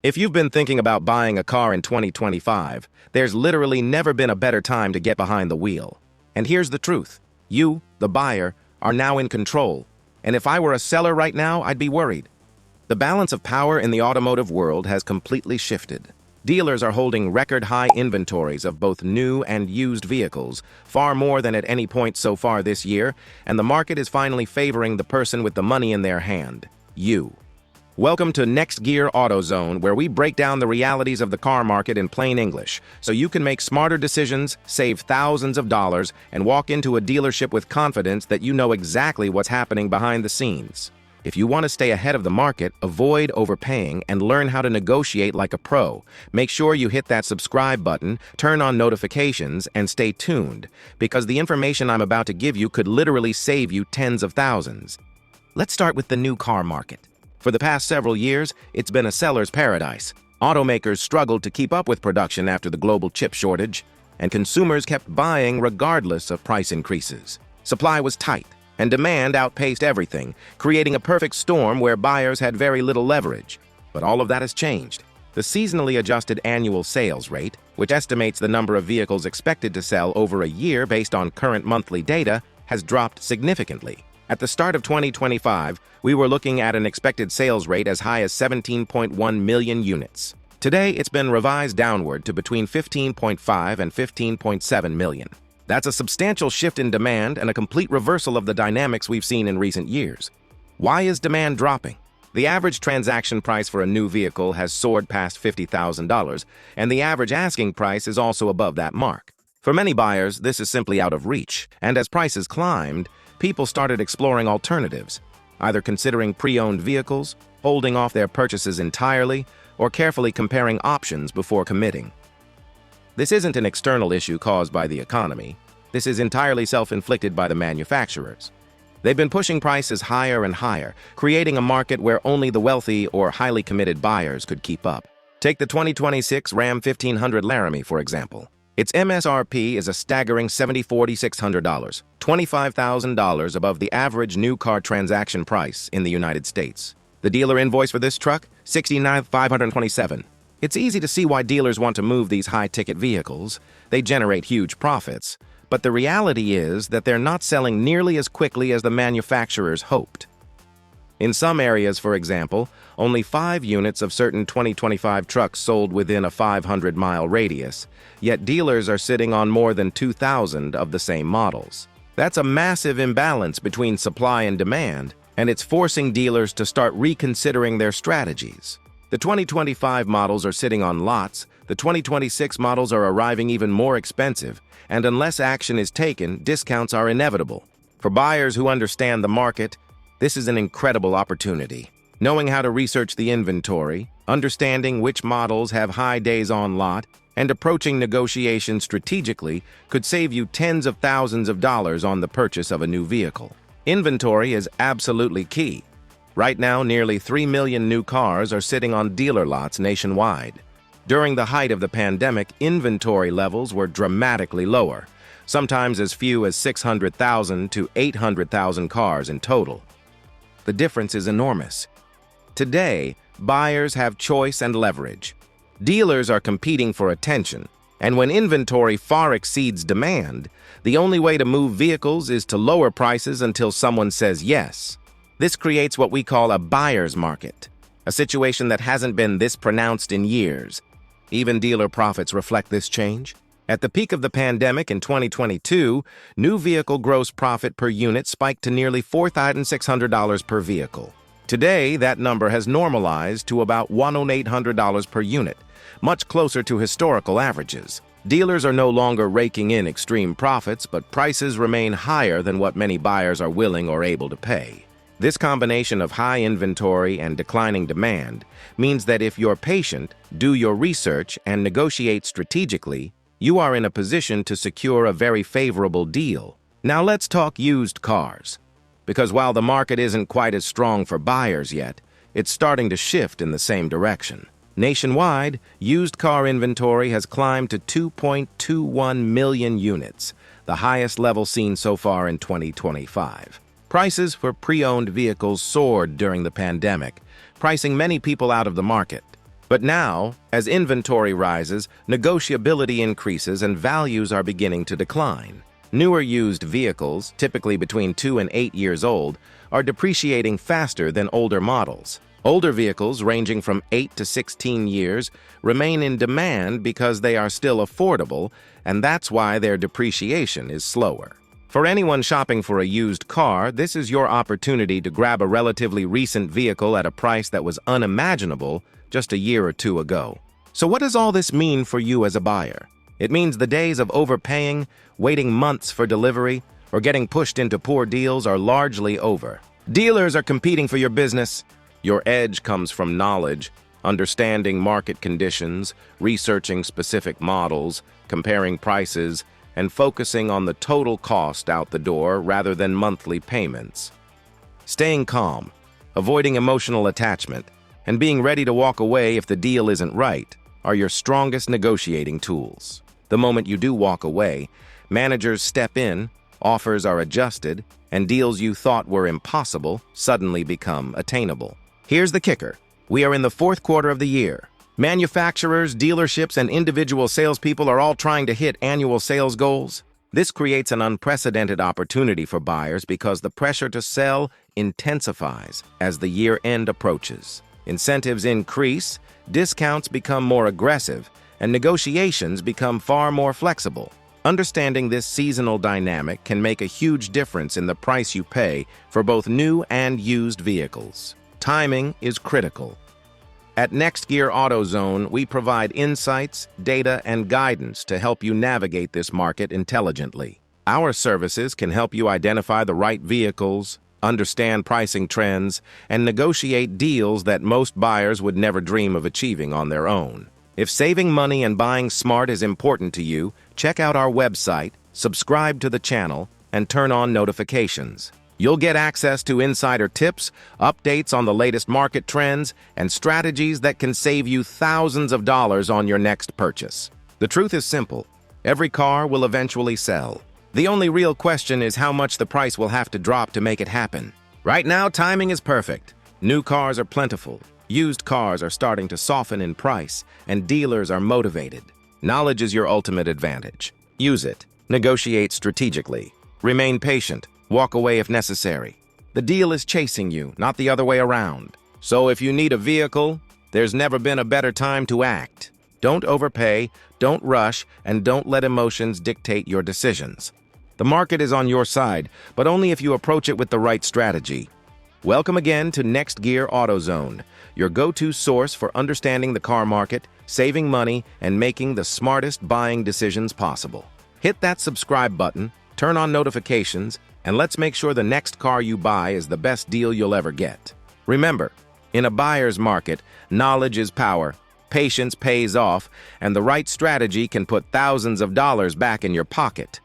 If you've been thinking about buying a car in 2025, there's literally never been a better time to get behind the wheel. And here's the truth. You, the buyer, are now in control. And if I were a seller right now, I'd be worried. The balance of power in the automotive world has completely shifted. Dealers are holding record-high inventories of both new and used vehicles, far more than at any point so far this year, and the market is finally favoring the person with the money in their hand, you. Welcome to Next Gear AutoZone, where we break down the realities of the car market in plain English, so you can make smarter decisions, save thousands of dollars, and walk into a dealership with confidence that you know exactly what's happening behind the scenes. If you want to stay ahead of the market, avoid overpaying, and learn how to negotiate like a pro, make sure you hit that subscribe button, turn on notifications, and stay tuned, because the information I'm about to give you could literally save you tens of thousands. Let's start with the new car market. For the past several years, it's been a seller's paradise. Automakers struggled to keep up with production after the global chip shortage, and consumers kept buying regardless of price increases. Supply was tight, and demand outpaced everything, creating a perfect storm where buyers had very little leverage. But all of that has changed. The seasonally adjusted annual sales rate, which estimates the number of vehicles expected to sell over a year based on current monthly data, has dropped significantly. At the start of 2025, we were looking at an expected sales rate as high as 17.1 million units. Today, it's been revised downward to between 15.5 and 15.7 million. That's a substantial shift in demand and a complete reversal of the dynamics we've seen in recent years. Why is demand dropping? The average transaction price for a new vehicle has soared past $50,000, and the average asking price is also above that mark. For many buyers, this is simply out of reach, and as prices climbed, people started exploring alternatives, either considering pre-owned vehicles, holding off their purchases entirely, or carefully comparing options before committing. This isn't an external issue caused by the economy. This is entirely self-inflicted by the manufacturers. They've been pushing prices higher and higher, creating a market where only the wealthy or highly committed buyers could keep up. Take the 2026 Ram 1500 Laramie, for example. Its MSRP is a staggering $4,600, $25,000 above the average new car transaction price in the United States. The dealer invoice for this truck, $69,527. It's easy to see why dealers want to move these high-ticket vehicles. They generate huge profits. But the reality is that they're not selling nearly as quickly as the manufacturers hoped. In some areas, for example, only 5 units of certain 2025 trucks sold within a 500-mile radius, yet dealers are sitting on more than 2,000 of the same models. That's a massive imbalance between supply and demand, and it's forcing dealers to start reconsidering their strategies. The 2025 models are sitting on lots, the 2026 models are arriving even more expensive, and unless action is taken, discounts are inevitable. For buyers who understand the market, this is an incredible opportunity. Knowing how to research the inventory, understanding which models have high days on lot, and approaching negotiations strategically could save you tens of thousands of dollars on the purchase of a new vehicle. Inventory is absolutely key. Right now, nearly 3 million new cars are sitting on dealer lots nationwide. During the height of the pandemic, inventory levels were dramatically lower, sometimes as few as 600,000 to 800,000 cars in total. The difference is enormous. Today, buyers have choice and leverage. Dealers are competing for attention, and when inventory far exceeds demand, the only way to move vehicles is to lower prices until someone says yes. This creates what we call a buyer's market, a situation that hasn't been this pronounced in years. Even dealer profits reflect this change. At the peak of the pandemic in 2022, new vehicle gross profit per unit spiked to nearly $4,600 per vehicle. Today, that number has normalized to about $1,800 per unit, much closer to historical averages. Dealers are no longer raking in extreme profits, but prices remain higher than what many buyers are willing or able to pay. This combination of high inventory and declining demand means that if you're patient, do your research, and negotiate strategically, you are in a position to secure a very favorable deal. Now let's talk used cars. Because while the market isn't quite as strong for buyers yet, it's starting to shift in the same direction. Nationwide, used car inventory has climbed to 2.21 million units, the highest level seen so far in 2025. Prices for pre-owned vehicles soared during the pandemic, pricing many people out of the market. But now, as inventory rises, negotiability increases and values are beginning to decline. Newer used vehicles, typically between 2 and 8 years old, are depreciating faster than older models. Older vehicles, ranging from 8 to 16 years, remain in demand because they are still affordable, and that's why their depreciation is slower. For anyone shopping for a used car, this is your opportunity to grab a relatively recent vehicle at a price that was unimaginable just a year or two ago. So what does all this mean for you as a buyer? It means the days of overpaying, waiting months for delivery, or getting pushed into poor deals are largely over. Dealers are competing for your business. Your edge comes from knowledge, understanding market conditions, researching specific models, comparing prices, and focusing on the total cost out the door rather than monthly payments. Staying calm, avoiding emotional attachment, and being ready to walk away if the deal isn't right are your strongest negotiating tools. The moment you do walk away, managers step in, offers are adjusted, and deals you thought were impossible suddenly become attainable. Here's the kicker. We are in the fourth quarter of the year. Manufacturers, dealerships, and individual salespeople are all trying to hit annual sales goals. This creates an unprecedented opportunity for buyers because the pressure to sell intensifies as the year-end approaches. Incentives increase, discounts become more aggressive, and negotiations become far more flexible. Understanding this seasonal dynamic can make a huge difference in the price you pay for both new and used vehicles. Timing is critical. At Next Gear AutoZone, we provide insights, data, and guidance to help you navigate this market intelligently. Our services can help you identify the right vehicles, understand pricing trends, and negotiate deals that most buyers would never dream of achieving on their own. If saving money and buying smart is important to you, check out our website, subscribe to the channel, and turn on notifications. You'll get access to insider tips, updates on the latest market trends, and strategies that can save you thousands of dollars on your next purchase. The truth is simple. Every car will eventually sell. The only real question is how much the price will have to drop to make it happen. Right now, timing is perfect. New cars are plentiful. Used cars are starting to soften in price, and dealers are motivated. Knowledge is your ultimate advantage. Use it. Negotiate strategically. Remain patient. Walk away if necessary. The deal is chasing you, not the other way around. So if you need a vehicle, there's never been a better time to act. Don't overpay, don't rush, and don't let emotions dictate your decisions. The market is on your side, but only if you approach it with the right strategy. Welcome again to Next Gear AutoZone, your go-to source for understanding the car market, saving money, and making the smartest buying decisions possible. Hit that subscribe button, turn on notifications, and let's make sure the next car you buy is the best deal you'll ever get. Remember, in a buyer's market, knowledge is power, patience pays off, and the right strategy can put thousands of dollars back in your pocket.